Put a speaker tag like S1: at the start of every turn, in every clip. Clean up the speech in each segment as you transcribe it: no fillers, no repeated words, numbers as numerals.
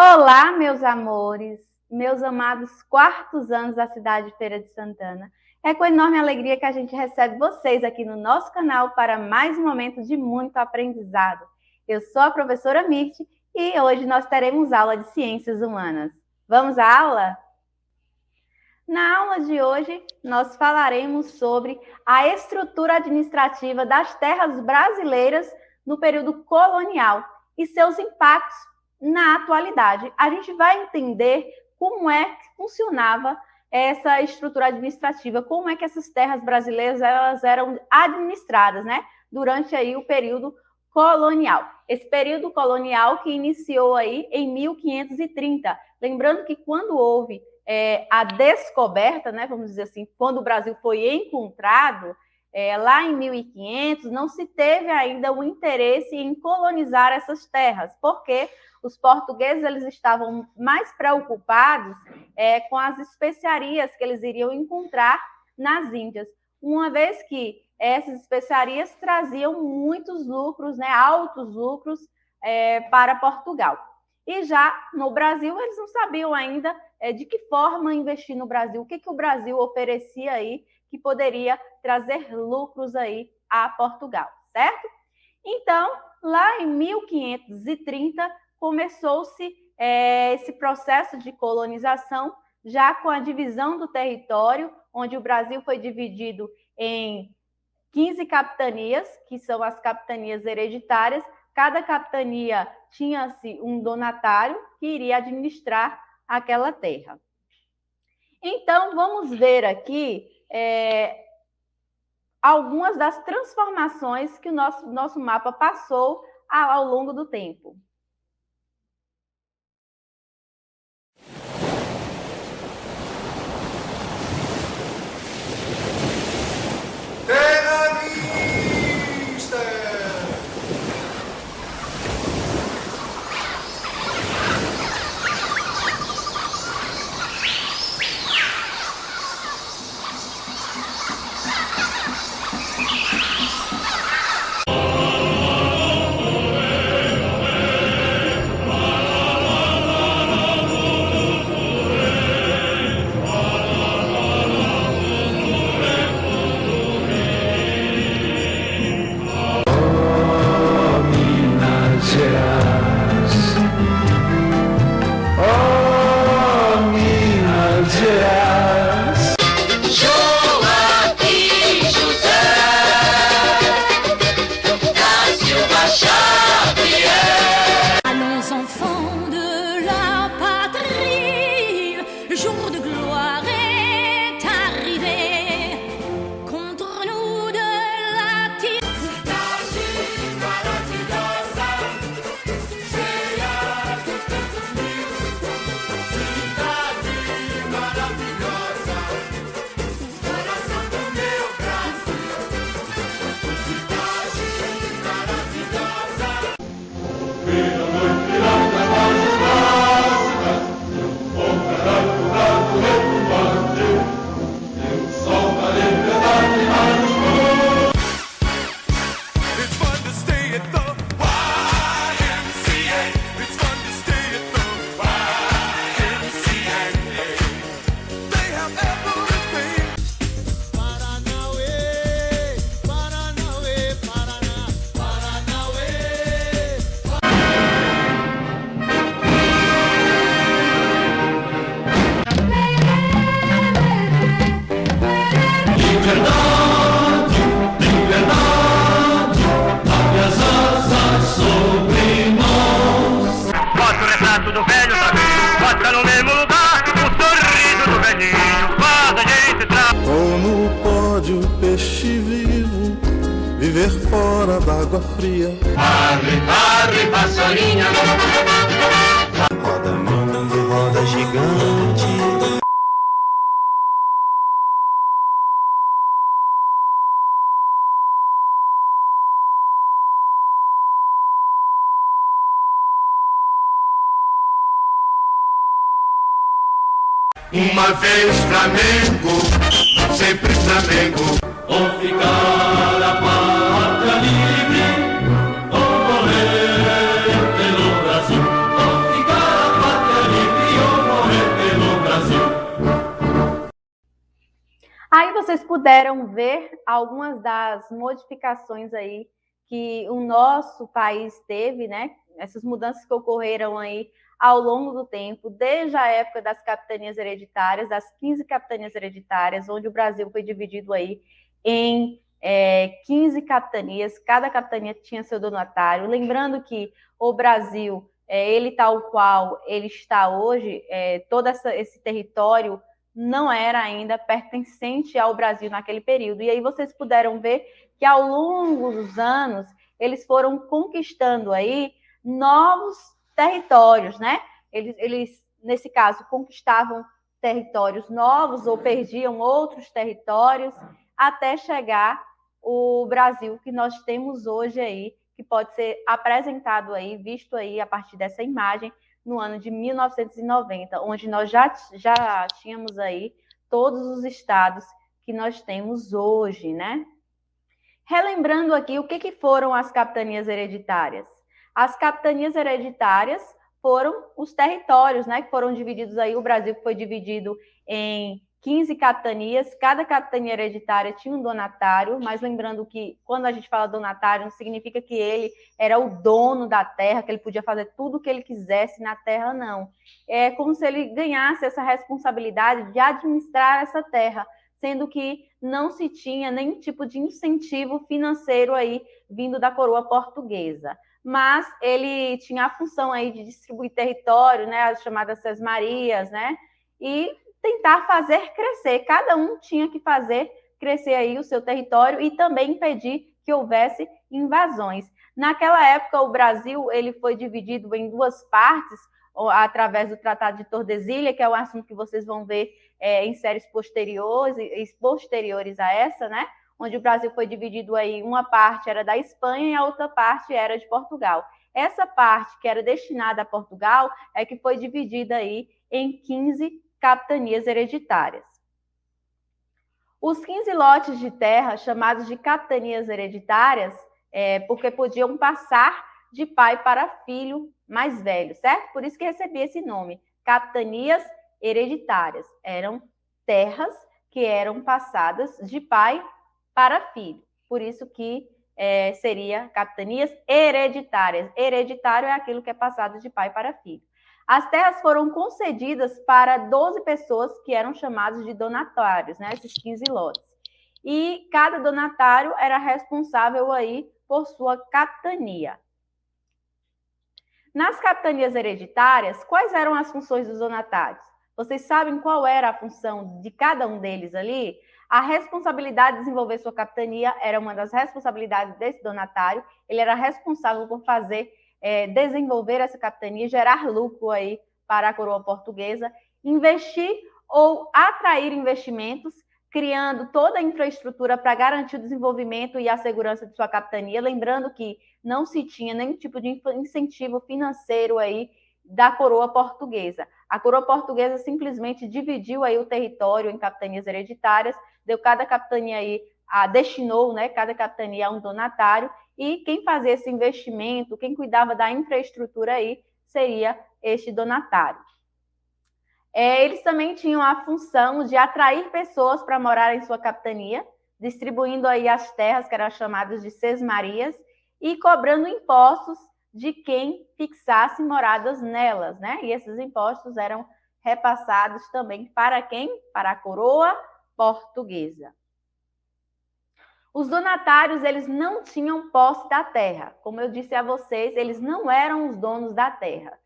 S1: Olá, meus amores, meus amados quartos anos da cidade de Feira de Santana. É com enorme alegria que a gente recebe vocês aqui no nosso canal para mais um momento de muito aprendizado. Eu sou a professora Mirte e hoje nós teremos aula de Ciências Humanas. Vamos à aula? Na aula de hoje, nós falaremos sobre a estrutura administrativa das terras brasileiras no período colonial e seus impactos na atualidade. A gente vai entender como é que funcionava essa estrutura administrativa, como é que essas terras brasileiras elas eram administradas, né, durante aí o período colonial. Esse período colonial que iniciou aí em 1530. Lembrando que quando houve a descoberta, né, vamos dizer assim, quando o Brasil foi encontrado, lá em 1500, não se teve ainda o interesse em colonizar essas terras, porque os portugueses eles estavam mais preocupados com as especiarias que eles iriam encontrar nas Índias, uma vez que essas especiarias traziam muitos lucros, né, altos lucros para Portugal. E já no Brasil, eles não sabiam ainda de que forma investir no Brasil, o que o Brasil oferecia aí que poderia trazer lucros aí a Portugal, certo? Então, lá em 1530, começou-se esse processo de colonização, já com a divisão do território, onde o Brasil foi dividido em 15 capitanias, que são as capitanias hereditárias. Cada capitania tinha-se um donatário que iria administrar aquela terra. Então, vamos ver aqui algumas das transformações que o nosso mapa passou ao longo do tempo.
S2: Viver fora d'água fria.
S3: Arre, arre, passarinha.
S2: Roda mundo, roda gigante.
S3: Uma vez Flamengo, sempre Flamengo. Ou ficar a pátria livre, ou morrer pelo Brasil. Ou ficar a
S1: vocês puderam ver algumas das modificações aí que o nosso país teve, né? Essas mudanças que ocorreram aí ao longo do tempo, desde a época das capitanias hereditárias, das 15 capitanias hereditárias, onde o Brasil foi dividido aí em 15 capitanias, cada capitania tinha seu donatário. Lembrando que o Brasil, ele tal qual ele está hoje, todo esse território não era ainda pertencente ao Brasil naquele período. E aí vocês puderam ver que ao longo dos anos eles foram conquistando aí novos territórios, né? Eles nesse caso, conquistavam territórios novos ou perdiam outros territórios até chegar o Brasil que nós temos hoje aí, que pode ser apresentado aí, visto aí a partir dessa imagem, no ano de 1990, onde nós já tínhamos aí todos os estados que nós temos hoje, né? Relembrando aqui, o que foram as capitanias hereditárias? As capitanias hereditárias foram os territórios, né, que foram divididos aí, o Brasil foi dividido em 15 capitanias, cada capitania hereditária tinha um donatário, mas lembrando que quando a gente fala donatário, não significa que ele era o dono da terra, que ele podia fazer tudo o que ele quisesse na terra, não. É como se ele ganhasse essa responsabilidade de administrar essa terra, sendo que não se tinha nenhum tipo de incentivo financeiro aí vindo da coroa portuguesa. Mas ele tinha a função aí de distribuir território, né, as chamadas sesmarias, né, e tentar fazer crescer. Cada um tinha que fazer crescer aí o seu território e também impedir que houvesse invasões. Naquela época, o Brasil ele foi dividido em duas partes, através do Tratado de Tordesilhas, que é um assunto que vocês vão ver em séries posteriores a essa, né? Onde o Brasil foi dividido aí, uma parte era da Espanha e a outra parte era de Portugal. Essa parte que era destinada a Portugal é que foi dividida aí em 15 capitanias hereditárias. Os 15 lotes de terra, chamados de capitanias hereditárias, porque podiam passar de pai para filho mais velho, certo? Por isso que recebia esse nome, capitanias hereditárias. Eram terras que eram passadas de pai para filho. Por isso que seria capitanias hereditárias. Hereditário é aquilo que é passado de pai para filho. As terras foram concedidas para 12 pessoas que eram chamadas de donatários, né? Esses 15 lotes. E cada donatário era responsável aí por sua capitania. Nas capitanias hereditárias, quais eram as funções dos donatários? Vocês sabem qual era a função de cada um deles ali? A responsabilidade de desenvolver sua capitania era uma das responsabilidades desse donatário. Ele era responsável por desenvolver essa capitania, gerar lucro aí para a coroa portuguesa, investir ou atrair investimentos, criando toda a infraestrutura para garantir o desenvolvimento e a segurança de sua capitania. Lembrando que não se tinha nenhum tipo de incentivo financeiro aí da coroa portuguesa. A coroa portuguesa simplesmente dividiu aí o território em capitanias hereditárias, deu cada capitania aí, destinou, né, cada capitania a um donatário, e quem fazia esse investimento, quem cuidava da infraestrutura aí, seria este donatário. Eles também tinham a função de atrair pessoas para morar em sua capitania, distribuindo aí as terras, que eram chamadas de sesmarias, e cobrando impostos de quem fixasse moradas nelas, né? E esses impostos eram repassados também para quem? Para a coroa portuguesa. Os donatários, eles não tinham posse da terra. Como eu disse a vocês, eles não eram os donos da terra.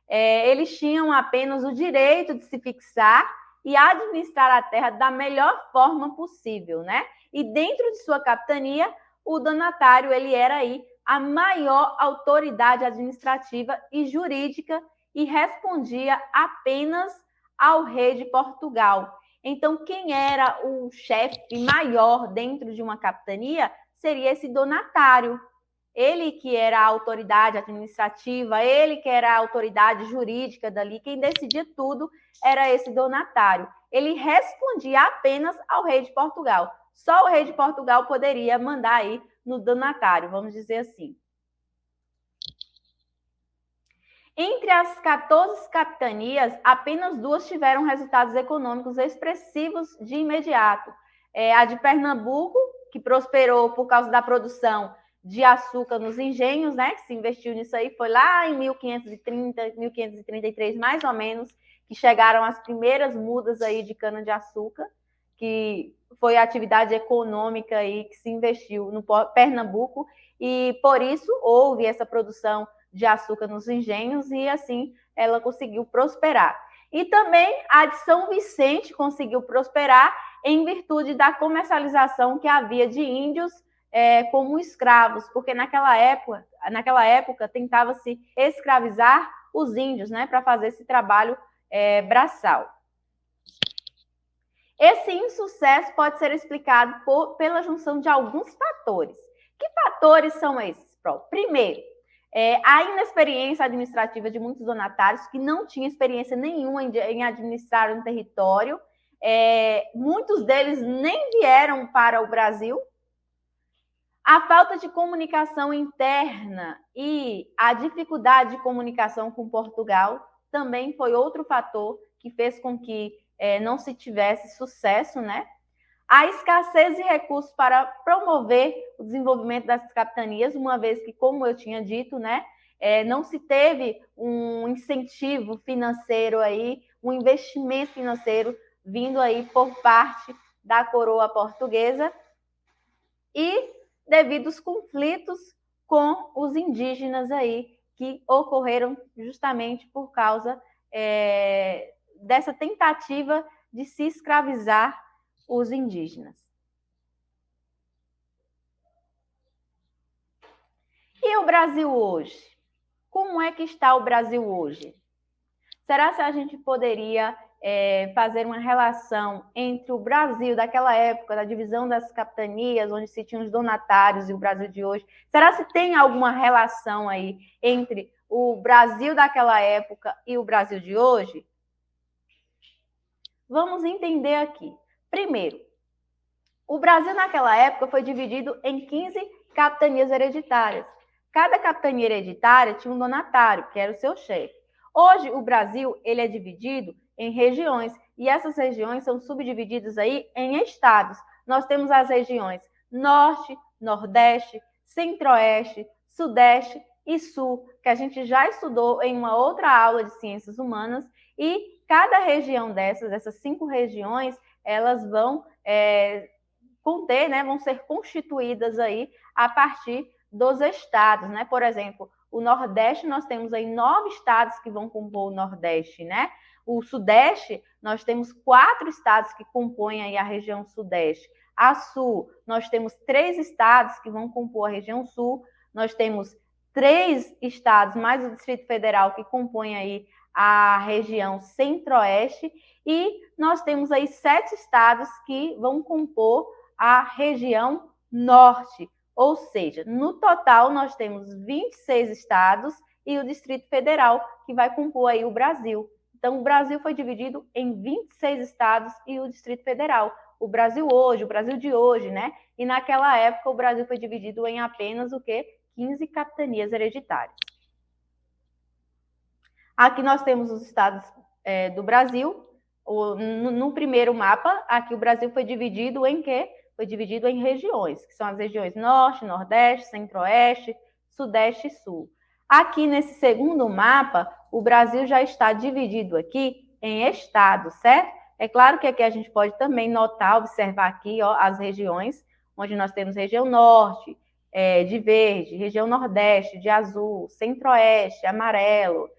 S1: Eles tinham apenas o direito de se fixar e administrar a terra da melhor forma possível, né? E dentro de sua capitania, o donatário, ele era aí a maior autoridade administrativa e jurídica e respondia apenas ao rei de Portugal. Então, quem era o chefe maior dentro de uma capitania seria esse donatário. Ele que era a autoridade administrativa, ele que era a autoridade jurídica dali, quem decidia tudo era esse donatário. Ele respondia apenas ao rei de Portugal. Só o rei de Portugal poderia mandar aí no donatário, vamos dizer assim. Entre as 14 capitanias, apenas 2 tiveram resultados econômicos expressivos de imediato. A de Pernambuco, que prosperou por causa da produção de açúcar nos engenhos, né? Que se investiu nisso aí, foi lá em 1530, 1533, mais ou menos, que chegaram as primeiras mudas aí de cana-de-açúcar, que foi a atividade econômica aí que se investiu no Pernambuco, e por isso houve essa produção de açúcar nos engenhos, e assim ela conseguiu prosperar. E também a de São Vicente conseguiu prosperar em virtude da comercialização que havia de índios como escravos, porque naquela época tentava-se escravizar os índios, né, para fazer esse trabalho braçal. Esse insucesso pode ser explicado pela junção de alguns fatores. Que fatores são esses, Pro? Primeiro, a inexperiência administrativa de muitos donatários que não tinham experiência nenhuma em administrar um território. Muitos deles nem vieram para o Brasil. A falta de comunicação interna e a dificuldade de comunicação com Portugal também foi outro fator que fez com que não se tivesse sucesso, né? A escassez de recursos para promover o desenvolvimento das capitanias, uma vez que, como eu tinha dito, né, não se teve um incentivo financeiro aí, um investimento financeiro vindo aí por parte da coroa portuguesa, e devido aos conflitos com os indígenas aí, que ocorreram justamente por causa dessa tentativa de se escravizar os indígenas. E o Brasil hoje? Como é que está o Brasil hoje? Será que a gente poderia fazer uma relação entre o Brasil daquela época, da divisão das capitanias, onde se tinham os donatários, e o Brasil de hoje? Será que tem alguma relação aí entre o Brasil daquela época e o Brasil de hoje? Vamos entender aqui. Primeiro, o Brasil naquela época foi dividido em 15 capitanias hereditárias. Cada capitania hereditária tinha um donatário, que era o seu chefe. Hoje, o Brasil ele é dividido em regiões, e essas regiões são subdivididas aí em estados. Nós temos as regiões Norte, Nordeste, Centro-Oeste, Sudeste e Sul, que a gente já estudou em uma outra aula de Ciências Humanas, e cada região dessas 5 regiões, elas vão conter, né, vão ser constituídas aí a partir dos estados, né? Por exemplo, o Nordeste, nós temos aí 9 estados que vão compor o Nordeste, né? O Sudeste, nós temos 4 estados que compõem aí a região Sudeste. A Sul, nós temos 3 estados que vão compor a região Sul. Nós temos 3 estados, mais o Distrito Federal, que compõem aí a região Centro-Oeste. E nós temos aí 7 estados que vão compor a região Norte. Ou seja, no total nós temos 26 estados e o Distrito Federal, que vai compor aí o Brasil. Então, o Brasil foi dividido em 26 estados e o Distrito Federal. O Brasil hoje, o Brasil de hoje, né? E naquela época o Brasil foi dividido em apenas o quê? 15 capitanias hereditárias. Aqui nós temos os estados do Brasil. No primeiro mapa, aqui o Brasil foi dividido em quê? Foi dividido em regiões, que são as regiões Norte, Nordeste, Centro-Oeste, Sudeste e Sul. Aqui nesse segundo mapa, o Brasil já está dividido aqui em estados, certo? É claro que aqui a gente pode também notar, observar aqui ó, as regiões, onde nós temos região Norte, de verde, região Nordeste, de azul, Centro-Oeste, amarelo,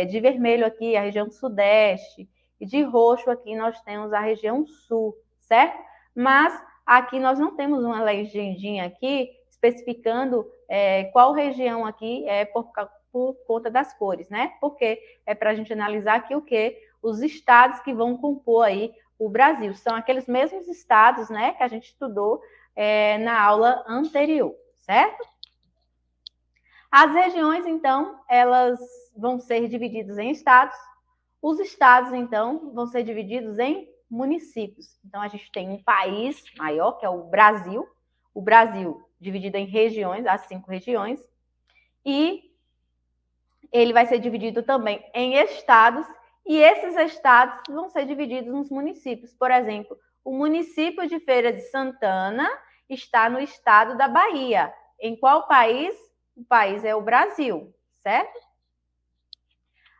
S1: de vermelho aqui a região Sudeste, e de roxo aqui nós temos a região Sul, certo? Mas aqui nós não temos uma legendinha aqui especificando qual região aqui é por conta das cores, né? Porque é para a gente analisar aqui o quê? Os estados que vão compor aí o Brasil. São aqueles mesmos estados, né, que a gente estudou na aula anterior, certo? As regiões, então, elas vão ser divididas em estados. Os estados, então, vão ser divididos em municípios. Então, a gente tem um país maior, que é o Brasil dividido em regiões, as 5 regiões, e ele vai ser dividido também em estados, e esses estados vão ser divididos nos municípios. Por exemplo, O município de Feira de Santana está no estado da Bahia. Em qual país? O país é o Brasil, certo?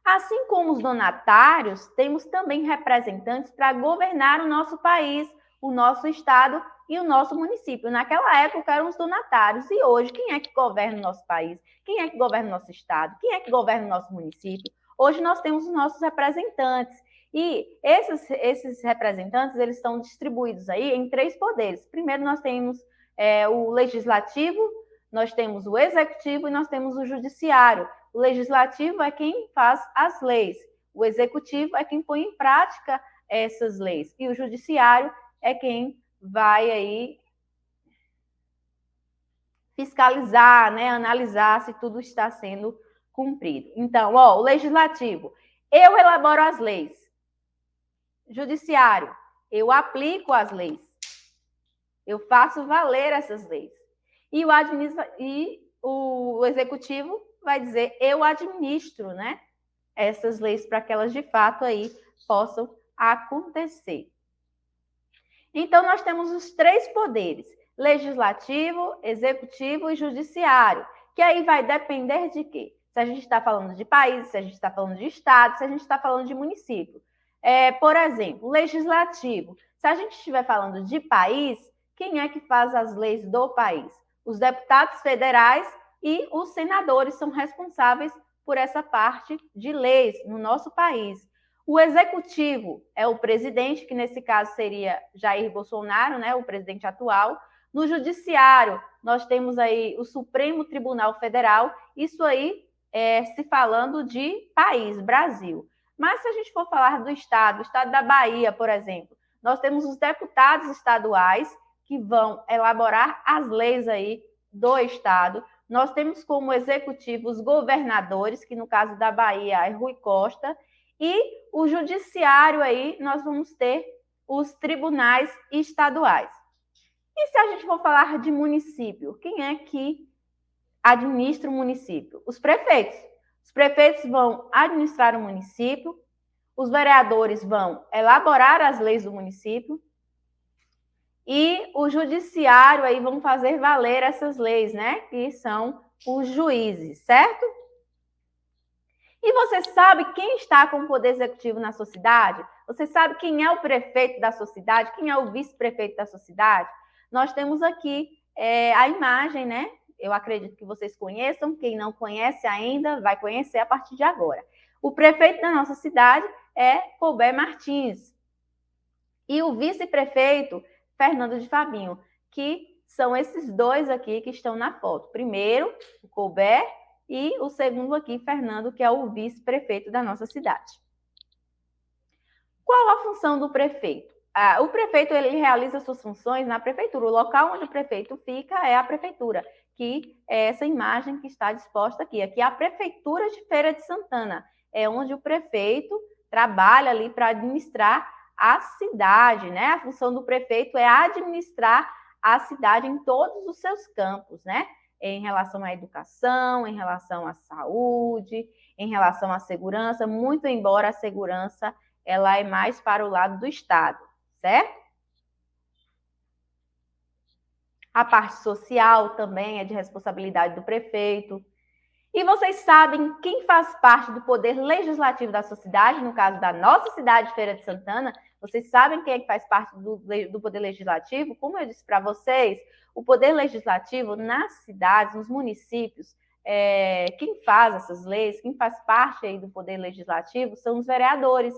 S1: Assim como os donatários, temos também representantes para governar o nosso país, o nosso estado e o nosso município. Naquela época eram os donatários, e hoje quem é que governa o nosso país? Quem é que governa o nosso estado? Quem é que governa o nosso município? Hoje nós temos os nossos representantes. E esses representantes, eles estão distribuídos aí em 3 poderes. Primeiro nós temos o legislativo, nós temos o executivo e nós temos o judiciário. O legislativo é quem faz as leis, o executivo é quem põe em prática essas leis e o judiciário é quem vai aí fiscalizar, né, analisar se tudo está sendo cumprido. Então, o legislativo, eu elaboro as leis. Judiciário, eu aplico as leis. Eu faço valer essas leis. E o executivo vai dizer, eu administro, né, essas leis para que elas de fato aí possam acontecer. Então, nós temos os 3 poderes, legislativo, executivo e judiciário, que aí vai depender de quê? Se a gente está falando de país, se a gente está falando de estado, se a gente está falando de município. Por exemplo, legislativo, se a gente estiver falando de país, quem é que faz as leis do país? Os deputados federais e os senadores são responsáveis por essa parte de leis no nosso país. O executivo é o presidente, que nesse caso seria Jair Bolsonaro, né, o presidente atual. No judiciário, nós temos aí o Supremo Tribunal Federal, isso aí se falando de país, Brasil. Mas se a gente for falar do estado da Bahia, por exemplo, nós temos os deputados estaduais que vão elaborar as leis aí do estado. Nós temos como executivo os governadores, que no caso da Bahia é Rui Costa, e o judiciário aí nós vamos ter os tribunais estaduais. E se a gente for falar de município, quem é que administra o município? Os prefeitos. Os prefeitos vão administrar o município, os vereadores vão elaborar as leis do município e o judiciário aí vão fazer valer essas leis, né? Que são os juízes, certo? E você sabe quem está com o poder executivo na sua cidade? Você sabe quem é o prefeito da sua cidade? Quem é o vice-prefeito da sua cidade? Nós temos aqui a imagem, né? Eu acredito que vocês conheçam. Quem não conhece ainda, vai conhecer a partir de agora. O prefeito da nossa cidade é Colbert Martins. E o vice-prefeito, Fernando de Fabinho, que são esses 2 aqui que estão na foto. Primeiro, o Colbert, e o segundo aqui, Fernando, que é o vice-prefeito da nossa cidade. Qual a função do prefeito? O prefeito ele realiza suas funções na prefeitura. O local onde o prefeito fica é a prefeitura, que é essa imagem que está disposta aqui. Aqui é a prefeitura de Feira de Santana, é onde o prefeito trabalha ali para administrar a cidade, né? A função do prefeito é administrar a cidade em todos os seus campos, né? Em relação à educação, em relação à saúde, em relação à segurança, muito embora a segurança ela é mais para o lado do Estado, certo? A parte social também é de responsabilidade do prefeito. E vocês sabem quem faz parte do poder legislativo da sua cidade, no caso da nossa cidade, Feira de Santana? Vocês sabem quem é que faz parte do poder legislativo? Como eu disse para vocês, o poder legislativo nas cidades, nos municípios, quem faz essas leis, quem faz parte aí do poder legislativo são os vereadores.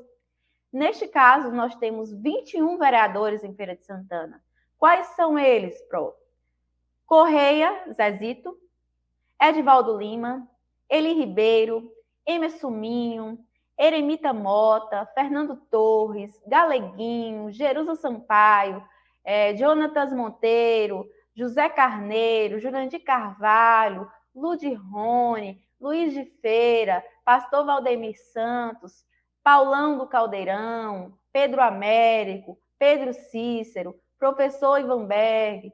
S1: Neste caso, nós temos 21 vereadores em Feira de Santana. Quais são eles, Pro? Correia, Zezito, Edivaldo Lima, Eli Ribeiro, Emerson Minho, Eremita Mota, Fernando Torres, Galeguinho, Jerusa Sampaio, Jonatas Monteiro, José Carneiro, Jurandir Carvalho, Ludi Rony, Luiz de Feira, Pastor Valdemir Santos, Paulão do Caldeirão, Pedro Américo, Pedro Cícero, Professor Ivan Berg,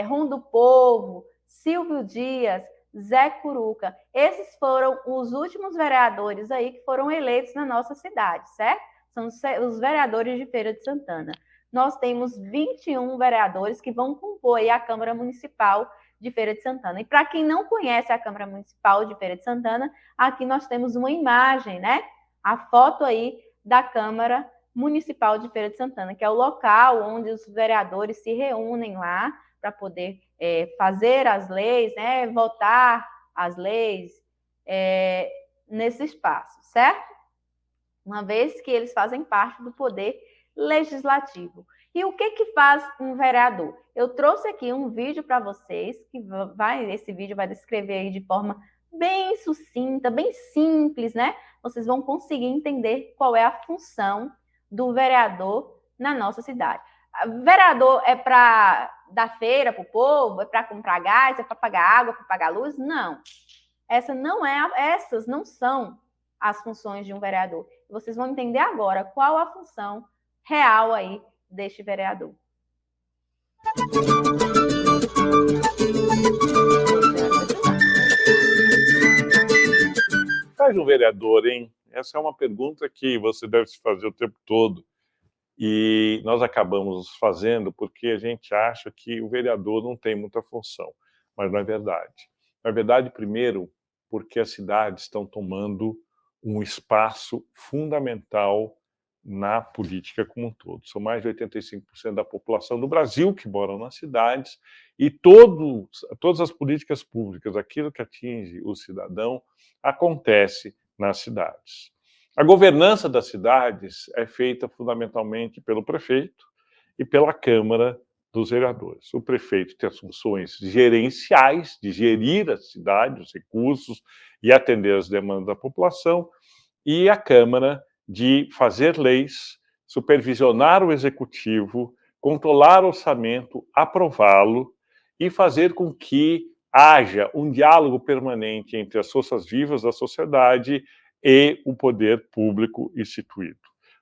S1: Ron do Povo, Silvio Dias, Zé Curuca. Esses foram os últimos vereadores aí que foram eleitos na nossa cidade, certo? São os vereadores de Feira de Santana. nós temos 21 vereadores que vão compor aí a Câmara Municipal de Feira de Santana. E para quem não conhece a Câmara Municipal de Feira de Santana, aqui nós temos uma imagem, né? A foto aí da Câmara Municipal de Feira de Santana, que é o local onde os vereadores se reúnem lá para poder fazer as leis, né? Votar as leis nesse espaço, certo? Uma vez que eles fazem parte do poder legislativo. E o que faz um vereador? Eu trouxe aqui um vídeo para vocês, esse vídeo vai descrever aí de forma bem sucinta, bem simples, né? Vocês vão conseguir entender qual é a função do vereador na nossa cidade. O vereador é para dar feira para o povo? É para comprar gás? É para pagar água? Para pagar luz? Não. Essas não são as funções de um vereador. Vocês vão entender agora qual a função real aí deste vereador.
S4: Faz um vereador, hein? Essa é uma pergunta que você deve se fazer o tempo todo. E nós acabamos fazendo porque a gente acha que o vereador não tem muita função. Mas não é verdade. Na verdade, primeiro, porque as cidades estão tomando um espaço fundamental na política como um todo. São mais de 85% da população do Brasil que moram nas cidades e todas as políticas públicas, aquilo que atinge o cidadão, acontece nas cidades. A governança das cidades é feita fundamentalmente pelo prefeito e pela Câmara dos Vereadores. O prefeito tem as funções gerenciais, de gerir a cidade, os recursos e atender as demandas da população, e a Câmara de fazer leis, supervisionar o executivo, controlar o orçamento, aprová-lo e fazer com que haja um diálogo permanente entre as forças vivas da sociedade e o poder público instituído.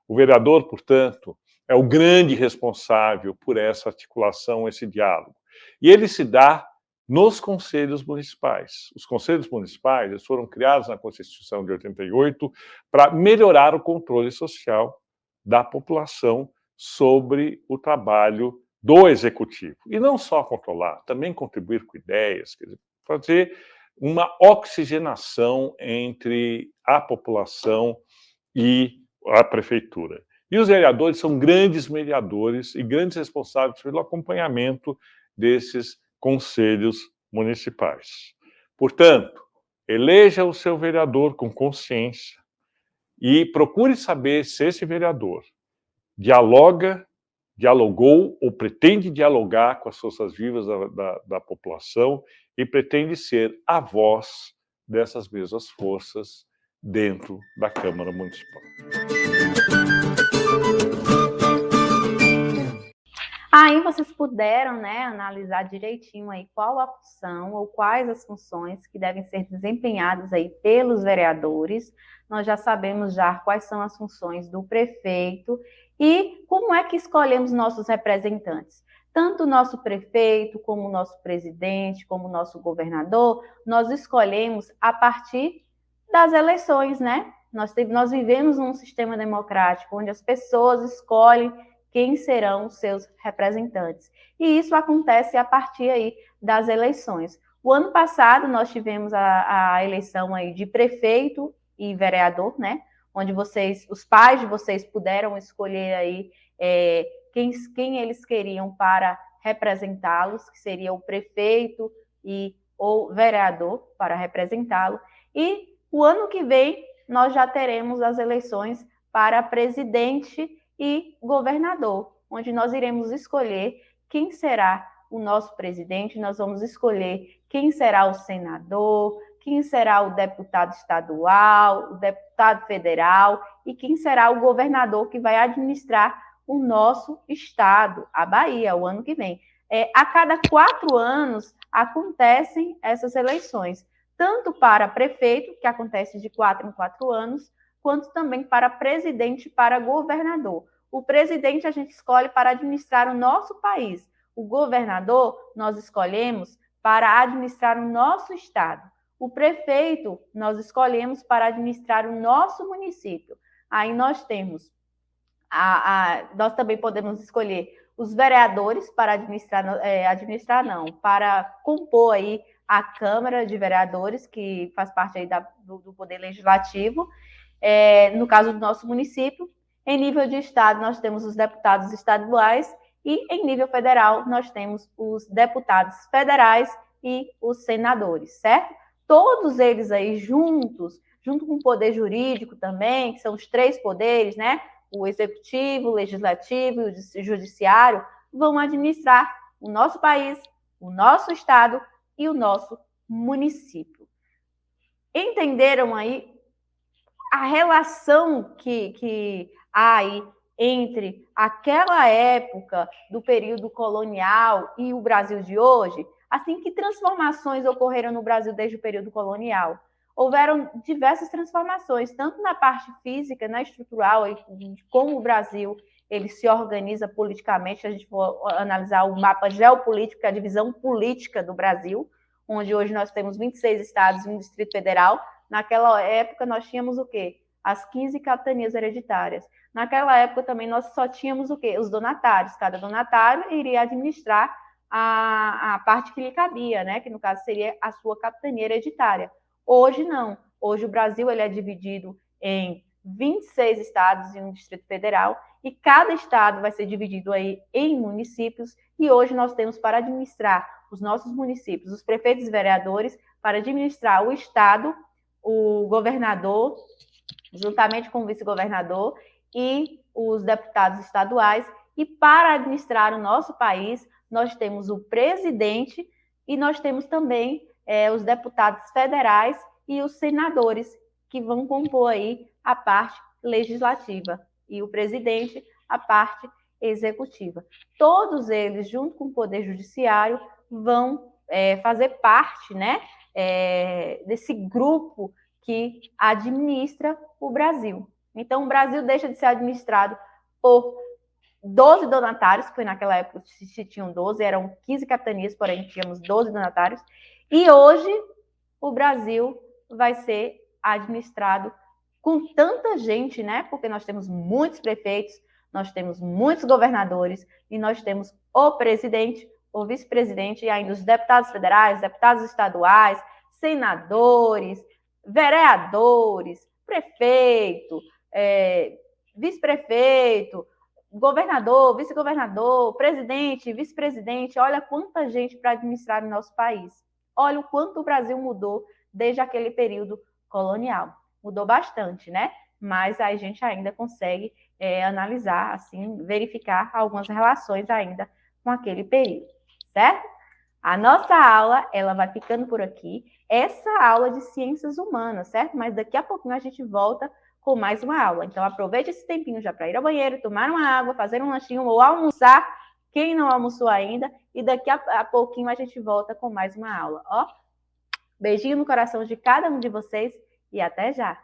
S4: O vereador, portanto, é o grande responsável por essa articulação, esse diálogo. E ele se dá nos conselhos municipais. Os conselhos municipais eles foram criados na Constituição de 88 para melhorar o controle social da população sobre o trabalho do executivo. E não só controlar, também contribuir com ideias, quer dizer, fazer uma oxigenação entre a população e a prefeitura. E os vereadores são grandes mediadores e grandes responsáveis pelo acompanhamento desses conselhos municipais. Portanto, eleja o seu vereador com consciência e procure saber se esse vereador dialogou ou pretende dialogar com as forças vivas da população e pretende ser a voz dessas mesmas forças dentro da Câmara Municipal.
S1: Aí vocês puderam, né, analisar direitinho aí qual a função ou quais as funções que devem ser desempenhadas aí pelos vereadores. Nós já sabemos já quais são as funções do prefeito e como é que escolhemos nossos representantes. Tanto o nosso prefeito, como o nosso presidente, como o nosso governador, nós escolhemos a partir das eleições, né? Nós vivemos num sistema democrático onde as pessoas escolhem quem serão os seus representantes. E isso acontece a partir aí das eleições. O ano passado nós tivemos a eleição aí de prefeito e vereador, né? Onde os pais de vocês puderam escolher aí quem eles queriam para representá-los, que seria o prefeito e o vereador para representá-lo. E o ano que vem nós já teremos as eleições para presidente e governador, onde nós iremos escolher quem será o nosso presidente, nós vamos escolher quem será o senador, quem será o deputado estadual, o deputado federal e quem será o governador que vai administrar o nosso estado, a Bahia, o ano que vem. A cada 4 anos acontecem essas eleições, tanto para prefeito, que acontece de 4 em 4 anos, quanto também para presidente e para governador. O presidente a gente escolhe para administrar o nosso país. O governador nós escolhemos para administrar o nosso estado. O prefeito nós escolhemos para administrar o nosso município. Aí nós temos Nós também podemos escolher os vereadores para para compor aí a Câmara de Vereadores, que faz parte aí do Poder Legislativo, no caso do nosso município. Em nível de estado, nós temos os deputados estaduais e em nível federal, nós temos os deputados federais e os senadores, certo? Todos eles aí juntos, junto com o poder jurídico também, que são os 3 poderes, né? O executivo, o legislativo e o judiciário, vão administrar o nosso país, o nosso estado e o nosso município. Entenderam aí a relação que há aí entre aquela época do período colonial e o Brasil de hoje? Assim, que transformações ocorreram no Brasil desde o período colonial? Houveram diversas transformações, tanto na parte física, na estrutural, de como o Brasil ele se organiza politicamente. A gente for analisar o mapa geopolítico, a divisão política do Brasil, onde hoje nós temos 26 estados e um Distrito Federal. Naquela época, nós tínhamos o quê? As 15 capitanias hereditárias. Naquela época também nós só tínhamos o quê? Os donatários. Cada donatário iria administrar a parte que lhe cabia, né? Que no caso seria a sua capitania hereditária. Hoje não. Hoje o Brasil ele é dividido em 26 estados e um Distrito Federal, e cada estado vai ser dividido aí em municípios, e hoje nós temos para administrar os nossos municípios, os prefeitos e vereadores, para administrar o estado, o governador, juntamente com o vice-governador e os deputados estaduais. E para administrar o nosso país, nós temos o presidente e nós temos também os deputados federais e os senadores, que vão compor aí a parte legislativa, e o presidente a parte executiva. Todos eles, junto com o Poder Judiciário, vão fazer parte, né, desse grupo que administra o Brasil. Então, o Brasil deixa de ser administrado por 12 donatários, que foi naquela época se tinham 12, eram 15 capitanias, porém tínhamos 12 donatários, e hoje o Brasil vai ser administrado com tanta gente, né? Porque nós temos muitos prefeitos, nós temos muitos governadores e nós temos o presidente, o vice-presidente e ainda os deputados federais, deputados estaduais, senadores, vereadores, prefeito, vice-prefeito, governador, vice-governador, presidente, vice-presidente. Olha quanta gente para administrar o nosso país. Olha o quanto o Brasil mudou desde aquele período colonial. Mudou bastante, né? Mas a gente ainda consegue analisar, assim, verificar algumas relações ainda com aquele período, certo? A nossa aula, ela vai ficando por aqui. Essa aula de ciências humanas, certo? Mas daqui a pouquinho a gente volta com mais uma aula. Então, aproveite esse tempinho já para ir ao banheiro, tomar uma água, fazer um lanchinho ou almoçar, quem não almoçou ainda, e daqui a pouquinho a gente volta com mais uma aula, ó. Beijinho no coração de cada um de vocês e até já!